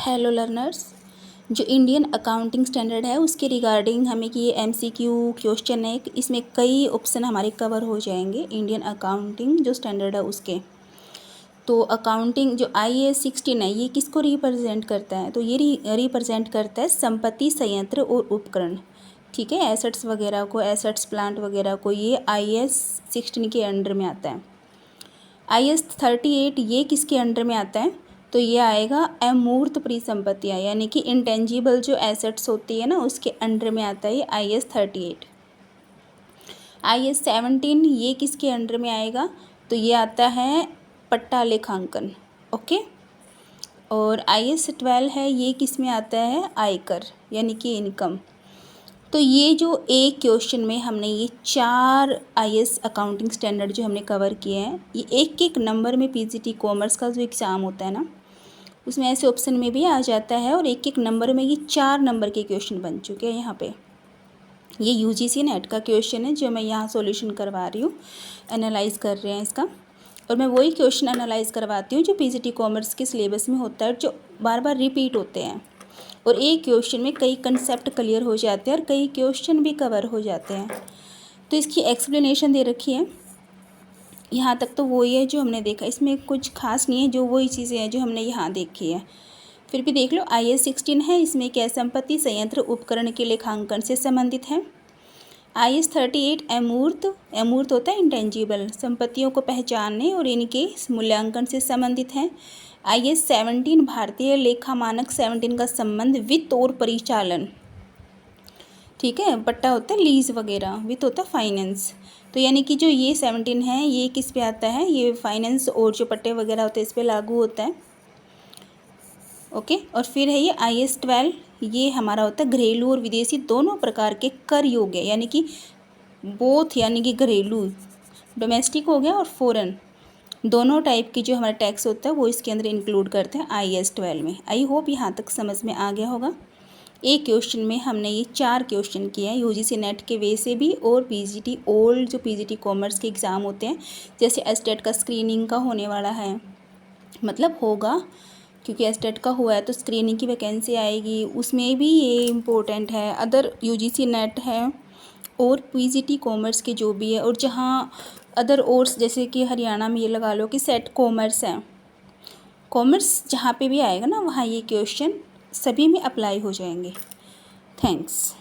Hello learners, जो Indian accounting standard है उसके रिगार्डिंग हमें कि ये एमसीक्यू क्वेश्चन है। इसमें कई ऑप्शन हमारे कवर हो जाएंगे इंडियन अकाउंटिंग जो स्टैंडर्ड है उसके। तो अकाउंटिंग जो IAS 16 है ये किसको रिप्रेजेंट करता है? तो ये रिप्रेजेंट करता है संपत्ति, संयंत्र और उपकरण। ठीक है, एसेट्स वगैरह को, एसेट्स प्लांट वगैरह को ये IAS 16 के अंडर में आता है। IAS 38 ये किसके अंडर में आता है? तो ये आएगा अमूर्त परिसंपत्तियाँ, यानी कि इंटेंजिबल जो एसेट्स होती है ना उसके अंडर में आता है ये IAS 38। IAS 17 ये किसके अंडर में आएगा? तो ये आता है पट्टा लेखांकन। ओके, और IAS 12 है ये किस में आता है? आयकर, यानी कि इनकम। तो ये जो एक क्वेश्चन में हमने ये 4 IAS अकाउंटिंग स्टैंडर्ड जो हमने कवर किए हैं, ये एक एक नंबर में PGT कॉमर्स का जो एग्ज़ाम होता है ना उसमें ऐसे ऑप्शन में भी आ जाता है, और एक एक नंबर में ये 4 नंबर के क्वेश्चन बन चुके हैं। यहाँ पे ये UGC नेट का क्वेश्चन है जो मैं यहाँ सॉल्यूशन करवा रही हूँ, एनालाइज कर रहे हैं इसका। और मैं वही क्वेश्चन एनालाइज करवाती हूँ जो PGT कॉमर्स के सिलेबस में होता है, जो बार बार रिपीट होते हैं, और एक क्वेश्चन में कई कंसेप्ट क्लियर हो जाते हैं और कई क्वेश्चन भी कवर हो जाते हैं। तो इसकी एक्सप्लेनेशन दे रखी है, यहाँ तक तो वही है जो हमने देखा, इसमें कुछ खास नहीं है, जो वही चीज़ें हैं जो हमने यहाँ देखी है। फिर भी देख लो, IAS 16 है, इसमें क्या संपत्ति, संयंत्र, उपकरण के लेखांकन से संबंधित है। IAS 38 अमूर्त होता है इंटेंजिबल, संपत्तियों को पहचानने और इनके मूल्यांकन से संबंधित है। IAS 17 भारतीय लेखा मानक 17 का संबंध वित्त और परिचालन। ठीक है, पट्टा होता है लीज वगैरह, वित्त होता है फाइनेंस। तो यानी कि जो ये 17 है ये किस पे आता है? ये फाइनेंस और जो पट्टे वगैरह होते हैं इस पे लागू होता है। ओके, और फिर है ये IAS 12, ये हमारा होता है घरेलू और विदेशी दोनों प्रकार के कर योग्य, यानी कि बोथ, यानी कि घरेलू, डोमेस्टिक हो गया और फॉरेन, दोनों टाइप की जो हमारा टैक्स होता है वो इसके अंदर इंक्लूड करते हैं IAS 12 में। आई होप यहाँ तक समझ में आ गया होगा। एक क्वेश्चन में हमने ये 4 क्वेश्चन किए हैं UGC नेट के वे से भी, और PGT ओल्ड जो PGT कॉमर्स के एग्ज़ाम होते हैं, जैसे एस्टेट का स्क्रीनिंग का होने वाला है, मतलब होगा, क्योंकि एस्टेट का हुआ है तो स्क्रीनिंग की वैकेंसी आएगी, उसमें भी ये इम्पोर्टेंट है। अदर UGC नेट है और PGT कॉमर्स के जो भी है, और जहाँ अदर और जैसे कि हरियाणा में ये लगा लो कि सेट कॉमर्स है, कॉमर्स जहाँ पे भी आएगा ना वहाँ ये क्वेश्चन सभी में अप्लाई हो जाएंगे। थैंक्स।